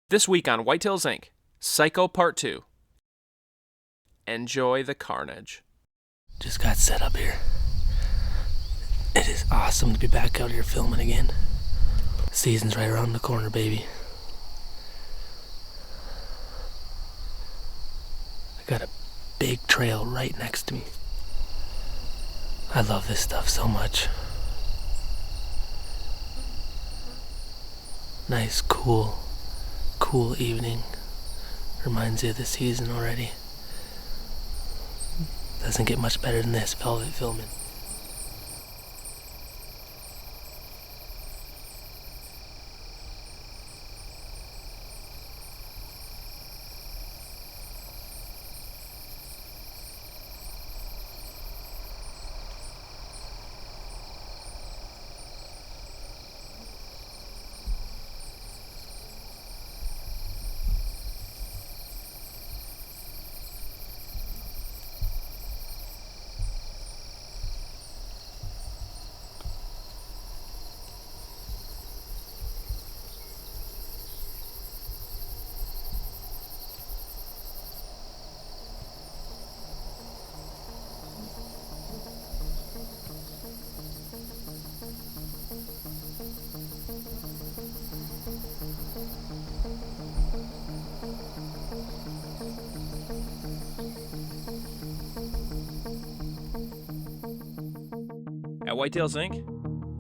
This week on Whitetails Inc., Psycho Part 2. Enjoy the carnage. Just got set up here. It is awesome to be back out here filming again. Season's right around the corner, baby. I got a big trail right next to me. I love this stuff so much. Nice, cool evening. Reminds you of the season already. Doesn't get much better than this velvet filming. At Whitetails Inc.,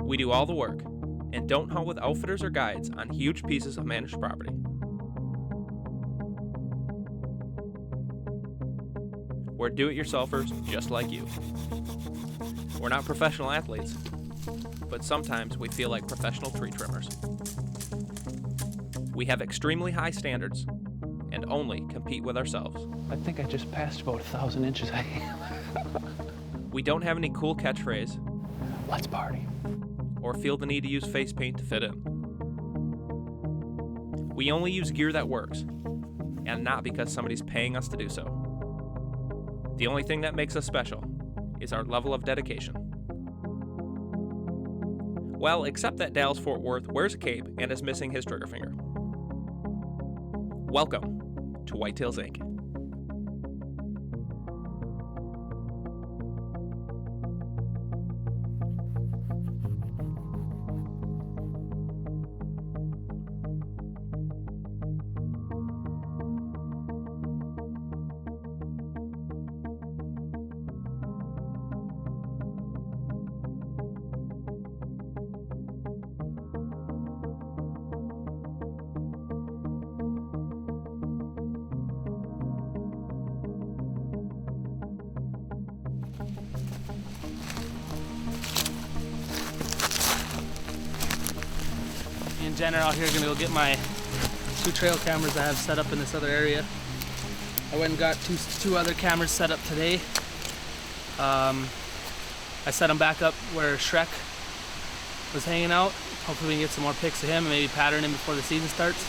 we do all the work and don't hunt with outfitters or guides on huge pieces of managed property. We're do-it-yourselfers just like you. We're not professional athletes, but sometimes we feel like professional tree trimmers. We have extremely high standards and only compete with ourselves. I think I just passed about 1,000 inches. We don't have any cool catchphrase Let's party. or feel the need to use face paint to fit in. We only use gear that works, and not because somebody's paying us to do so. The only thing that makes us special is our level of dedication. Well, except that Dallas Fort Worth wears a cape and is missing his trigger finger. Welcome to Whitetails Inc. Me and Jen are out here gonna go get my 2 trail cameras I have set up in this other area. I went and got two other cameras set up today. I set them back up where Shrek was hanging out. Hopefully we can get some more pics of him and maybe pattern him before the season starts.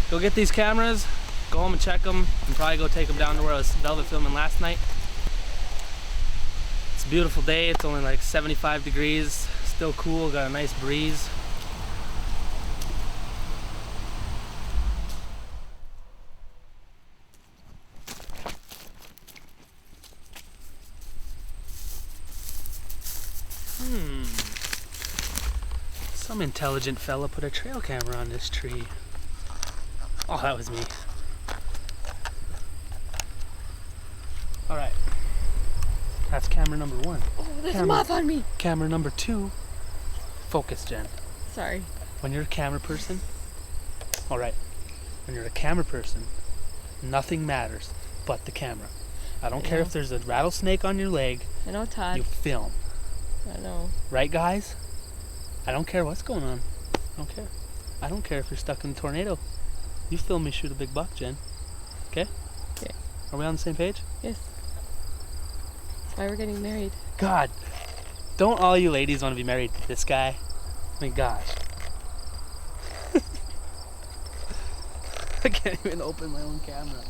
Go get these cameras, go home and check them, and probably go take them down to where I was velvet filming last night. It's a beautiful day. It's only like 75 degrees, still cool, got a nice breeze. Some intelligent fella put a trail camera on this tree. Oh, that was me. All right, that's camera number 1. Oh, there's a moth on me. Camera number 2. Focus, Jen. Sorry. When you're a camera person, all right, when you're a camera person, nothing matters but the camera. I don't care if there's a rattlesnake on your leg. I know, Todd. You film. I know. Right, guys? I don't care what's going on. I don't care. I don't care if you're stuck in a tornado. You film me shoot a big buck, Jen. Okay? Okay. Are we on the same page? Yes. That's why we're getting married. God, don't all you ladies want to be married to this guy? I mean, gosh. I can't even open my own camera.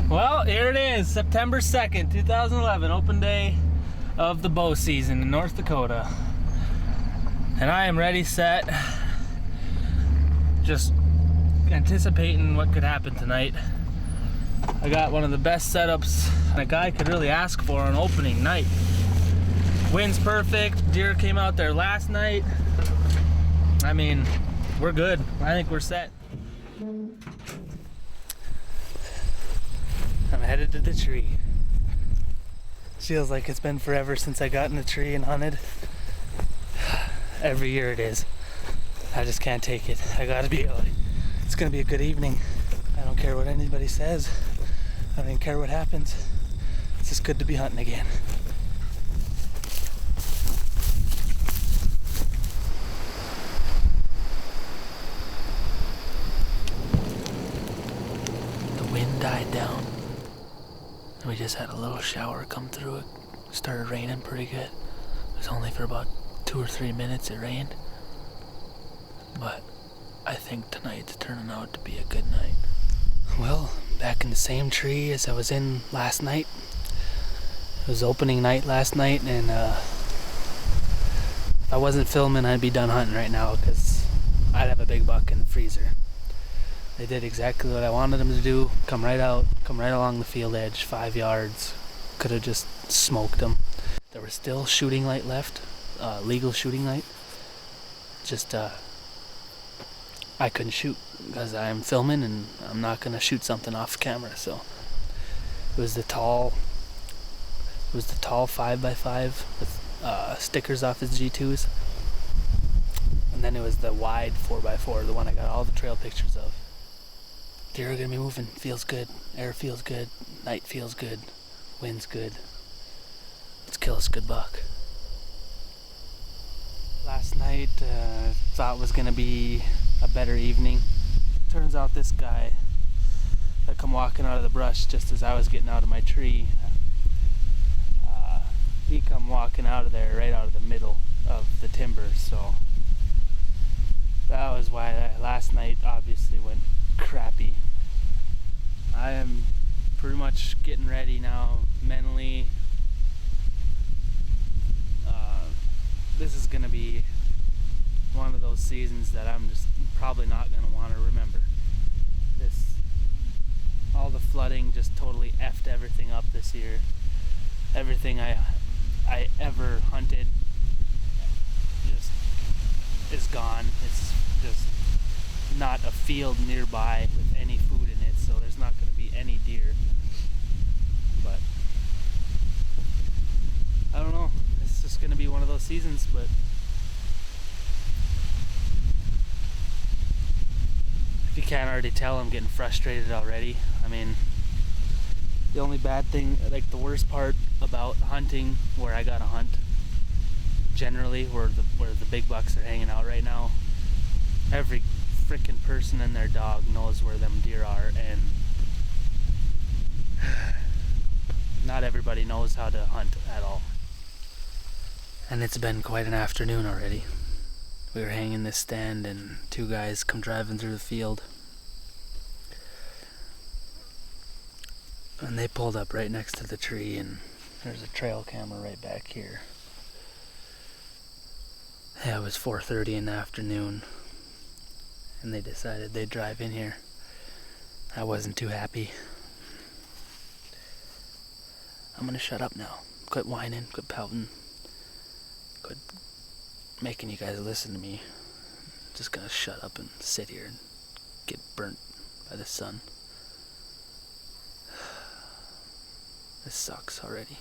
Well, here it is, September 2nd, 2011, open day. of the bow season in North Dakota. And I am ready, set, just anticipating what could happen tonight. I got one of the best setups a guy could really ask for on opening night. Wind's perfect, deer came out there last night. I mean, we're good. I think we're set. I'm headed to the tree. Feels like it's been forever since I got in the tree and hunted. Every year it is. I just can't take it. I gotta be out. It's gonna be a good evening. I don't care what anybody says. I don't even care what happens. It's just good to be hunting again. The wind died down. And we just had a little shower come through. It started raining pretty good. It was only for about 2 or 3 minutes it rained. But I think tonight's turning out to be a good night. Well, back in the same tree as I was in last night. It was opening night last night, and if I wasn't filming, I'd be done hunting right now because I'd have a big buck in the freezer. They did exactly what I wanted them to do. Come right out, come right along the field edge, 5 yards. Could have just smoked them. There was still shooting light left, legal shooting light. Just, I couldn't shoot because I'm filming and I'm not gonna shoot something off camera. So it was the tall 5x5 with stickers off his G2s, and then it was the wide 4x4, the one I got all the trail pictures of. Deer are gonna be moving. Feels good. Air feels good. Night feels good. Wind's good. Let's kill this good buck. Last night, thought was gonna be a better evening. Turns out this guy that come walking out of the brush just as I was getting out of my tree, he come walking out of there right out of the middle of the timber. So that was why last night obviously went crappy. I am pretty much getting ready now mentally. This is gonna be one of those seasons that I'm just probably not gonna want to remember. All the flooding just totally effed everything up this year. Everything I ever hunted just is gone. It's just not a field nearby with any food in it, so there's not going to be any deer. But I don't know. It's just going to be one of those seasons, but if you can't already tell, I'm getting frustrated already. I mean, the only bad thing, like the worst part about hunting where I gotta hunt, generally where the big bucks are hanging out right now, every freaking person and their dog knows where them deer are, and not everybody knows how to hunt at all. And it's been quite an afternoon already. We were hanging this stand and 2 guys come driving through the field. And they pulled up right next to the tree, and there's a trail camera right back here. Yeah, it was 4:30 in the afternoon, and they decided they'd drive in here. I wasn't too happy. I'm gonna shut up now. Quit whining, quit pouting, quit making you guys listen to me. I'm just gonna shut up and sit here and get burnt by the sun. This sucks already.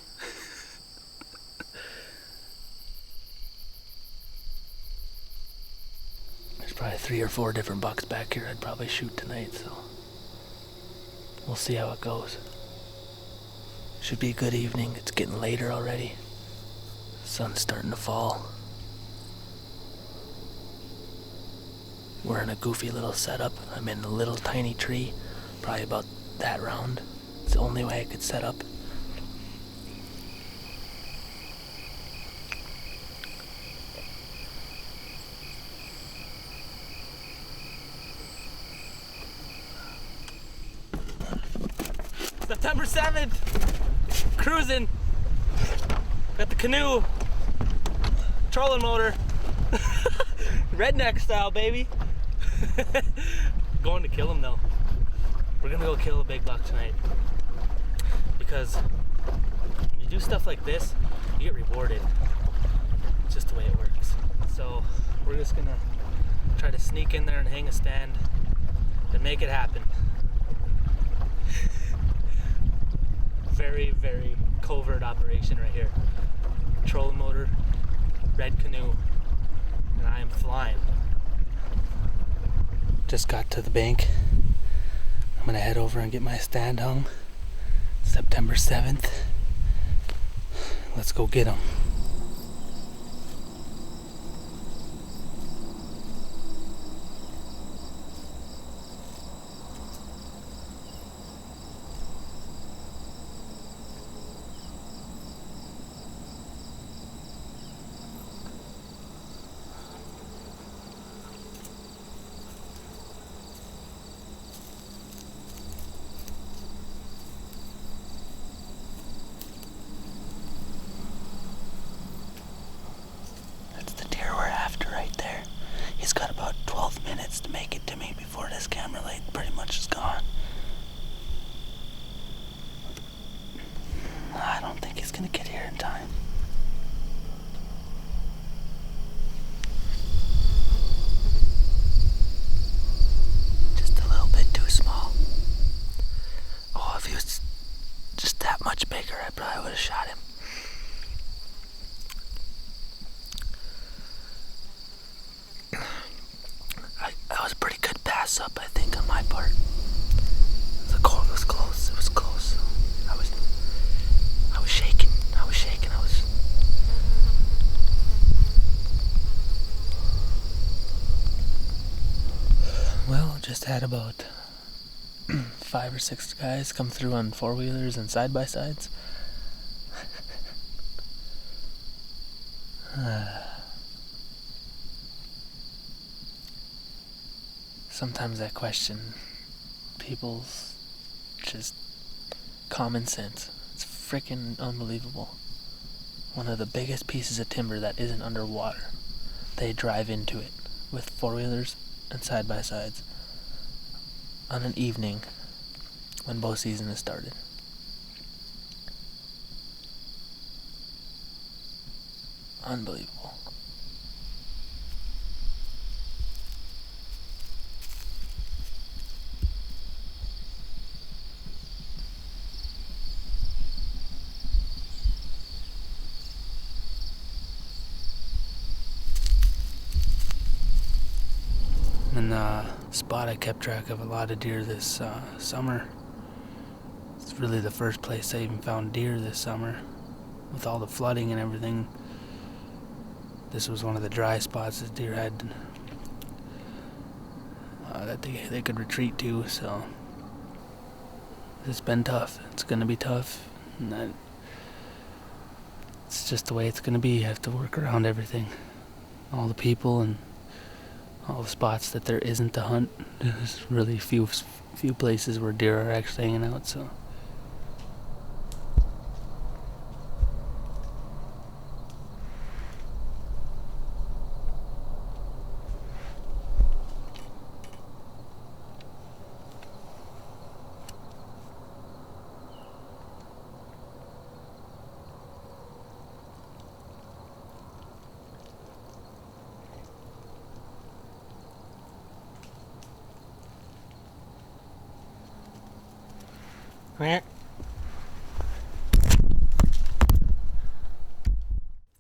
There's probably 3 or 4 different bucks back here I'd probably shoot tonight, so we'll see how it goes. Should be a good evening. It's getting later already. Sun's starting to fall. We're in a goofy little setup. I'm in a little tiny tree, probably about that round. It's the only way I could set up. September 7th, cruising. Got the canoe. Trolling motor. Redneck style, baby. Going to kill him though. We're gonna go kill a big buck tonight. Because when you do stuff like this, you get rewarded. It's just the way it works. So we're just gonna try to sneak in there and hang a stand and make it happen. Very, very covert operation right here. Trolling motor, red canoe, and I am flying. Just got to the bank. I'm gonna head over and get my stand hung. September 7th. Let's go get them. He's got about 12 minutes to make it to me before this camera light pretty much is gone. I don't think he's gonna get here in time. Just a little bit too small. Oh, if he was just that much bigger, I probably would have shot him. That was a pretty good pass up, I think, on my part. The call was close. It was close. I was shaking. Well, just had about 5 or 6 guys come through on 4-wheelers and side-by-sides. Sometimes I question people's just common sense. It's freaking unbelievable. One of the biggest pieces of timber that isn't underwater, they drive into it with 4-wheelers and side-by-sides on an evening when bow season has started. Unbelievable. And the spot I kept track of a lot of deer this summer. It's really the first place I even found deer this summer. With all the flooding and everything, this was one of the dry spots that deer had that they could retreat to, so it's been tough. It's gonna be tough, and it's just the way it's gonna be. You have to work around everything. All the people and all the spots that there isn't to hunt. There's really few places where deer are actually hanging out, so.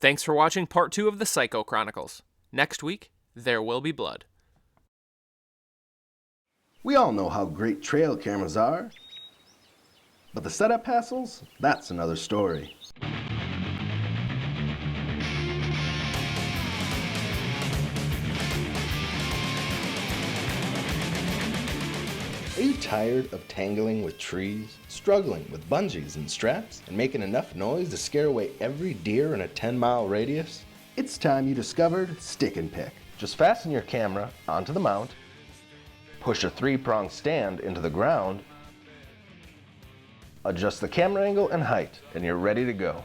Thanks for watching part 2 of the Cayko Chronicles. Next week, there will be blood. We all know how great trail cameras are, but the setup hassles, that's another story. Are you tired of tangling with trees, struggling with bungees and straps, and making enough noise to scare away every deer in a 10-mile radius? It's time you discovered Stick and Pick. Just fasten your camera onto the mount, push a 3-prong stand into the ground, adjust the camera angle and height, and you're ready to go.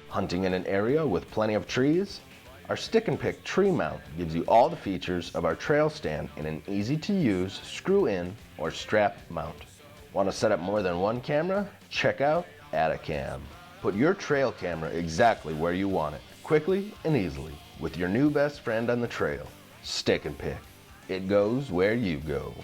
Hunting in an area with plenty of trees? Our stick and pick tree mount gives you all the features of our trail stand in an easy to use screw-in or strap mount. Want to set up more than one camera? Check out Atacam. Put your trail camera exactly where you want it, quickly and easily, with your new best friend on the trail, stick and pick. It goes where you go.